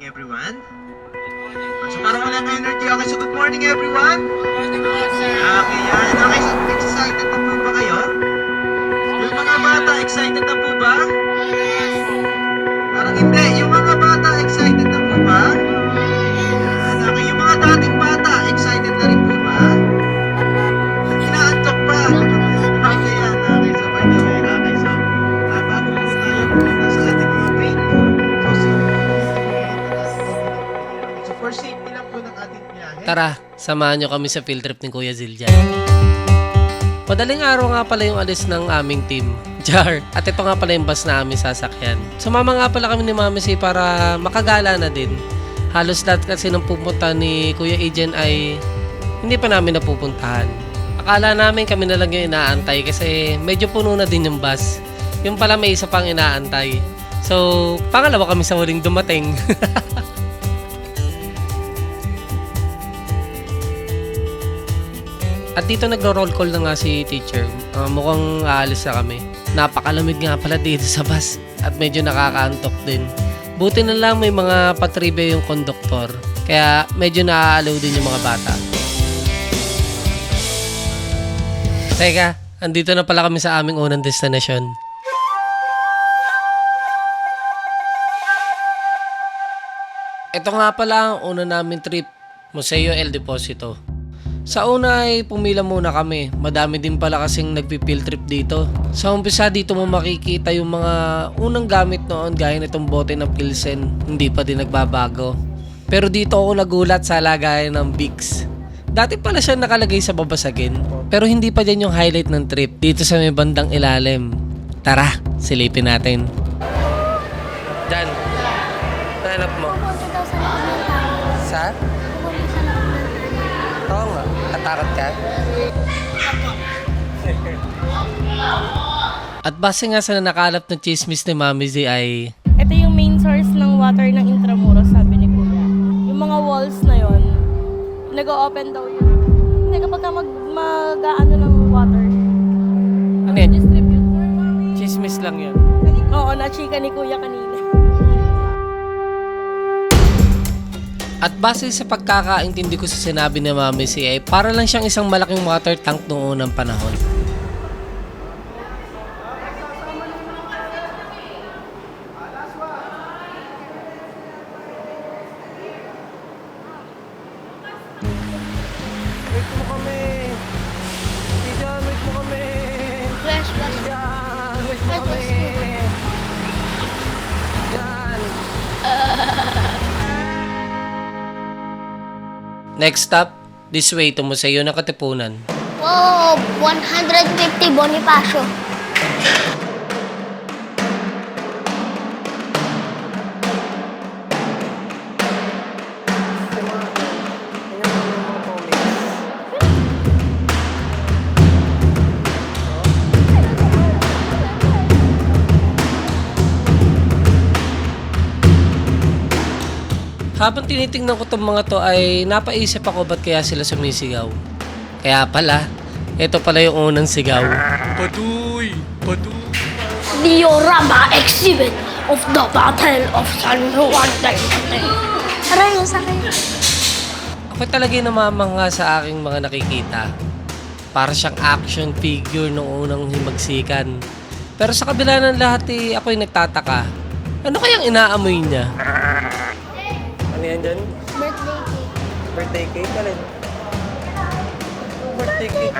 everyone. So parang walang energy. Okay, so good morning everyone. Okay, yan. Okay, so excited na po ba kayo? Yung mga bata, excited na po ba? Parang hindi. Yung mga bata, excited na po ba? Yan. Okay, yung mga dating bata, excited na rin po ba? Inaantok pa. Okay, yan. Okay, so by the way, okay, so bago po tayo pumunta sa ating mga venue, so for safety lang po ng ating biyahe. Tara, samahan nyo kami sa field trip ni Kuya Zildjian. Madaling araw nga pala yung alis ng aming team, Jar. At ito nga pala yung bus na aming sasakyan. Sumama nga pala kami ni Mami C para makagala na din. Halos lahat kasi nang pupunta ni Kuya Agent ay hindi pa namin napupuntahan. Akala namin kami na lang yung inaantay kasi medyo puno na din yung bus. Yung pala may isa pang inaantay. So, pangalawa kami sa huling dumating. At dito nagro-roll call na nga si teacher. Mukhang aalis na kami. Napakalamig nga pala dito sa bus. At medyo nakakaantok din. Buti na lang may mga patribe yung konduktor. Kaya medyo naaalaw din yung mga bata. Teka, andito na pala kami sa aming unang destinasyon. Ito nga pala ang una naming trip. Museo El Deposito. Sa una ay pumila muna kami. Madami din pala kasing nagpi-field trip dito. Sa umpisa dito mo makikita yung mga unang gamit noon gaya nitong bote ng Pilsen. Hindi pa din nagbabago. Pero dito ako nagulat sa lagayan ng Vicks. Dati pala siya nakalagay sa babasagin. Pero hindi pa din yung highlight ng trip dito sa may bandang ilalim. Tara, silipin natin. Dan, hanap mo. Sa? Oo nga. Natakot ka? At base nga sa nakalap ng chismis ni Mami Z ay Ito yung main source ng water ng Intramuros, sabi ni Kuya. Yung mga walls na yon, nag-o-open daw yun. Hindi, kapag ka mag-ano ng water. ano yan? Distribute. Chismis lang yun. Oo, na-chika ni Kuya kanina. At base sa pagkakaintindi ko sa sinabi ni Mami C ay para lang siyang isang malaking water tank noong unang panahon. Wait mo kami! Tijan, wait mo kami! Flash. Tijan, wait mo kami! Tijan! Next stop, this way to Museo ng Katipunan. Wow, 150 Bonifacio. Habang tinitingnan ko itong mga to ay napaisip ako ba't kaya sila sumisigaw. Kaya pala, ito pala yung unang sigaw. Patuy! Patuy! Diorama exhibit of the Battle of San Juan del Monte. Aray, yung sakit. Ako talaga yung namamangha sa aking mga nakikita. Para siyang action figure noong unang himagsikan. Pero sa kabila ng lahat ako'y nagtataka. Ano kayang inaamoy niya? Ano yan dyan? Birthday cake. Birthday cake? Alin? Birthday cake?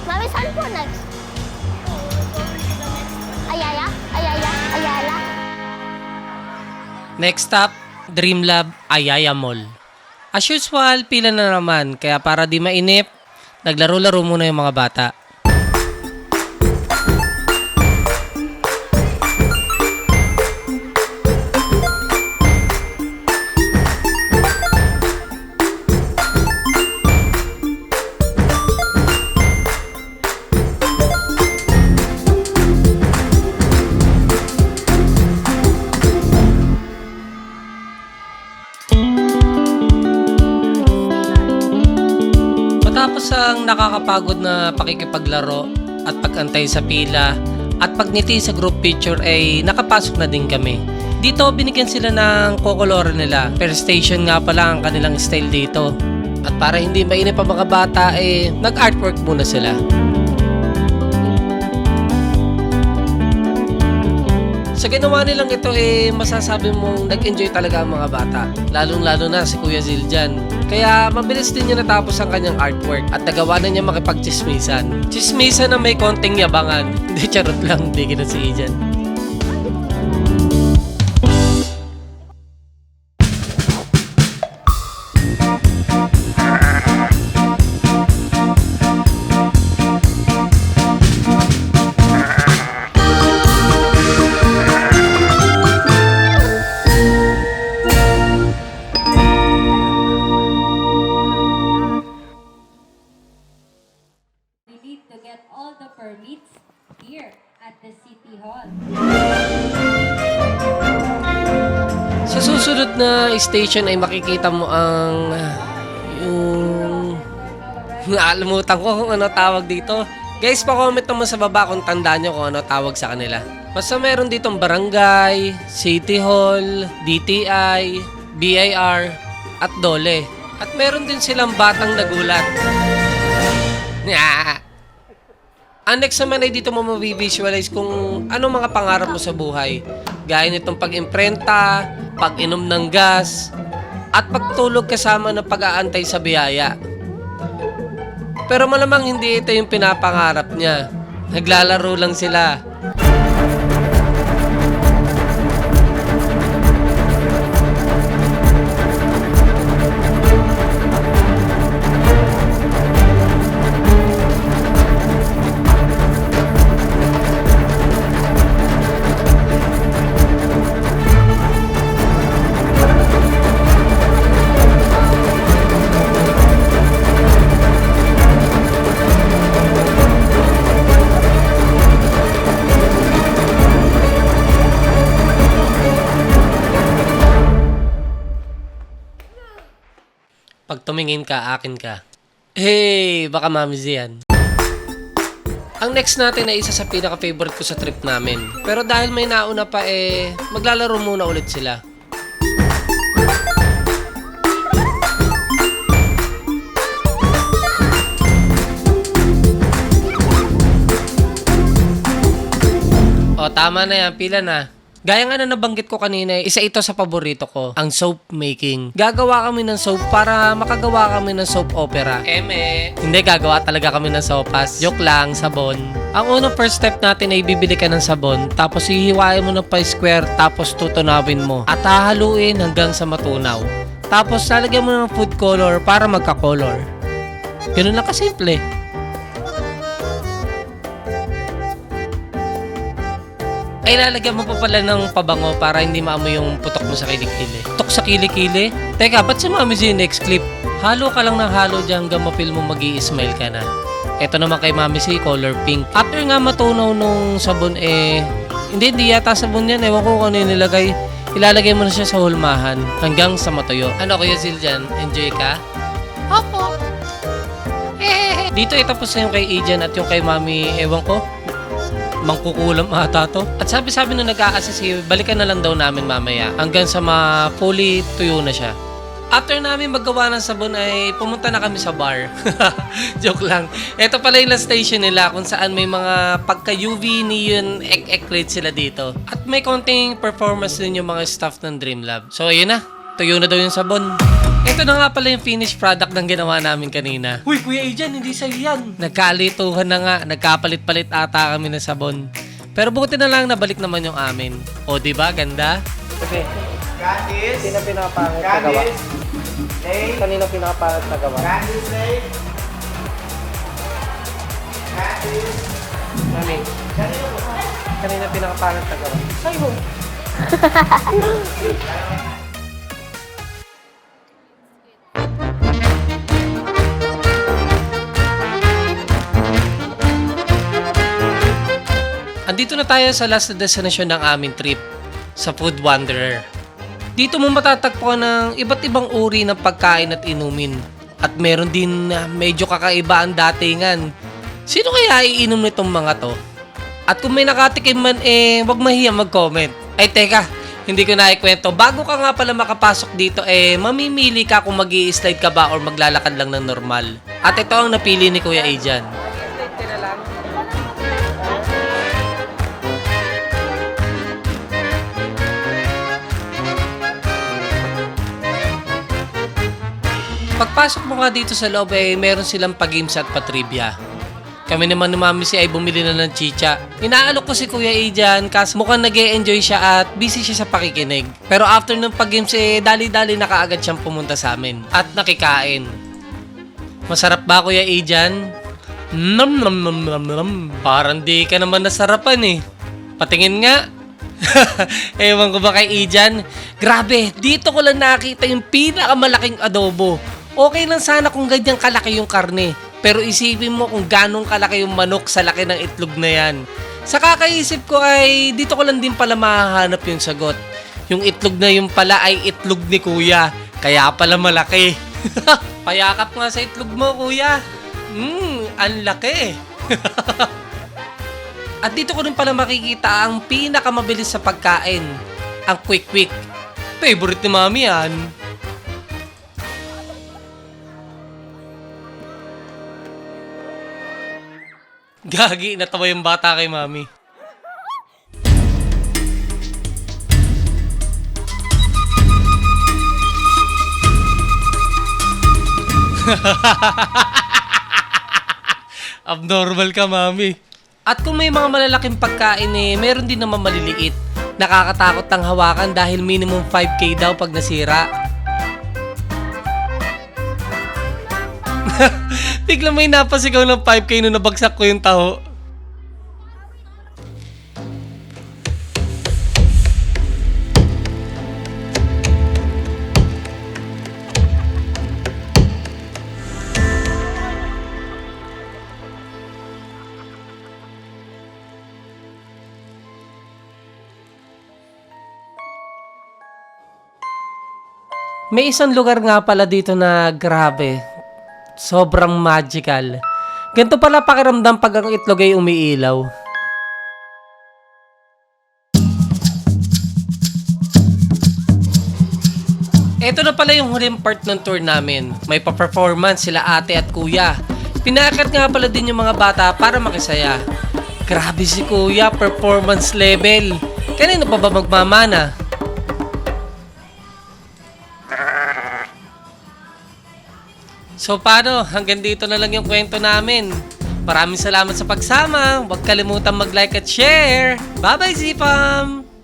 Mami, saan po next? Ayala? Ayala? Next stop, Dreamlab Ayaya Mall. As usual, pila na naman. Kaya para di mainip, naglaro-laro muna yung mga bata. Matapos ang nakakapagod na pakikipaglaro at pagantay sa pila at pagngiti sa group picture ay nakapasok na din kami. Dito binigyan sila ng kokolor nila. Per station nga pala ang kanilang style dito. At para hindi mainip ang mga bata nag-artwork muna sila. Sa ginawa nilang ito masasabi mong nag-enjoy talaga ang mga bata. Lalong-lalo na si Kuya Zil dyan. Kaya mabilis din niya natapos ang kanyang artwork at nagawa na niya makipag-chismisan. Chismisan na may konting yabangan. Hindi, charot lang. Hindi kinasiya dyan. We need to get all the permits here at the City Hall. Sa susunod na station ay makikita mo ang yung naalimutan ko kung ano tawag dito. Guys, pa-comment naman sa baba kung tandaan nyo kung ano tawag sa kanila. Basta meron ditong barangay, City Hall, DTI, BIR, at DOLE. At meron din silang batang nagulat. Ang next naman ay dito mo mabivisualize kung ano mga pangarap mo sa buhay. Gaya nitong pag-imprenta, pag-inom ng gas, at pagtulog kasama ng pag-aantay sa biyaya. Pero malamang hindi ito yung pinapangarap niya. Naglalaro lang sila. Pag tumingin ka, akin ka. Hey, baka mamiz yan. Ang next natin ay isa sa pinaka-favorite ko sa trip namin. Pero dahil may nauna pa maglalaro muna ulit sila. O, tama na yan. Pila na. Gaya nga na nabanggit ko kanina, isa ito sa paborito ko, ang soap making. Gagawa kami ng soap para makagawa kami ng soap opera. Hindi, gagawa talaga kami ng sopas. Joke lang, sabon. Ang unang first step natin ay bibili ka ng sabon, tapos hihiwain mo ng square, tapos tutunawin mo. At hahaluin hanggang sa matunaw. Tapos lalagyan mo ng food color para magka-color. Ganun lang kasimple. Ay, lalagyan mo pa pala ng pabango para hindi maamoy yung putok mo sa kilikili. Putok sa kilikili? Teka, ba't si Mami Z next clip? Halo ka lang ng halo dyan hanggang mapil mo mag-i-smile ka na. Ito naman kay Mami Z, color pink. After nga matunaw nung sabon hindi yata sabon yan. Ewan ko kung ano yung nilagay. Ilalagay mo na siya sa hulmahan hanggang sa matuyo. Ano Kuya Zil dyan? Enjoy ka? Opo. Dito itapos na yung kay Ijan at yung kay Mami, ewan ko. Mangkukulam ata to. At sabi nung nag-a-assist, balikan na lang daw namin mamaya hanggang sa fully tuyo na siya. After namin maggawa ng sabon ay pumunta na kami sa bar. Joke lang. Ito pala yung last station nila kung saan may mga pagka-UV neon ek light sila dito. At may konting performance din yung mga staff ng Dreamlab. So ayun na, tuyo na daw yung sabon. Ito na nga pala yung finished product ng ginawa namin kanina. Uy, Kuya Adrian, hindi sa'yo yan. Nagkalituhan na nga, nagkapalit-palit ata kami ng sabon. Pero buti na lang nabalik naman yung amin. O, diba? Ganda? Okay. Candice. Sino pinakapangat na gawa? Lay. Kanino pinakapangat na gawa? Candice, Lay. Candice. Mami, kanino pinakapangat na gawa? Sa'yo. Andito na tayo sa last destination ng aming trip, sa Food Wanderer. Dito mo matatagpuan ng iba't ibang uri ng pagkain at inumin. At meron din medyo kakaiba ang datingan. Sino kaya iinom nitong mga to? At kung may nakatikim man wag mahiya mag-comment. Ay teka, hindi ko na ikwento. Bago ka nga pala makapasok dito mamimili ka kung mag-i-slide ka ba or maglalakad lang ng normal. At ito ang napili ni Kuya Adrian. Pagpasok mo nga dito sa loob meron silang pag-games at pa-trivia. Kami naman ni Mami si ay bumili na ng chicha. Inaalok ko si Kuya Adrian kasi mukhang nag-e-enjoy siya at busy siya sa pakikinig. Pero after ng pag-games dali-dali na kaagad siyang pumunta sa amin at nakikain. Masarap ba Kuya Adrian? Nom nom nom nom nom. Parang di ka naman nasarapan Patingin nga. Ewan ko ba kay Adrian? Grabe, dito ko lang nakita yung pinakamalaking adobo. Okay lang sana kung ganyan kalaki yung karne. Pero isipin mo kung ganong kalaki yung manok sa laki ng itlog na yan. Sa kakaisip ko dito ko lang din pala mahahanap yung sagot. Yung itlog na yung pala ay itlog ni Kuya. Kaya pala malaki. Payakap nga sa itlog mo, Kuya. Ang laki. At dito ko rin pala makikita ang pinakamabilis sa pagkain. Ang quick-quick. Favorite ni Mami yan. Gagi, natawa yung bata kay Mami. Abnormal ka, Mami. At kung may mga malalaking pagkain meron din naman maliliit. Nakakatakot ang hawakan dahil minimum 5K daw pag nasira. Biglang may napasigaw ng 5K nung nabagsak ko yung taho. May isang lugar nga pala dito na grabe. Sobrang magical. Ganito pala pakiramdam pag ang itlog ay umiilaw. Ito na pala yung huling part ng tour namin. May pa-performance sila ate at kuya. Pinaakyat nga pala din yung mga bata para makisaya. Grabe si Kuya, performance level. Kanino pa ba magmamana? So paano? Hanggang dito na lang yung kwento namin. Maraming salamat sa pagsama. Huwag kalimutan mag-like at share. Bye-bye, Zipam!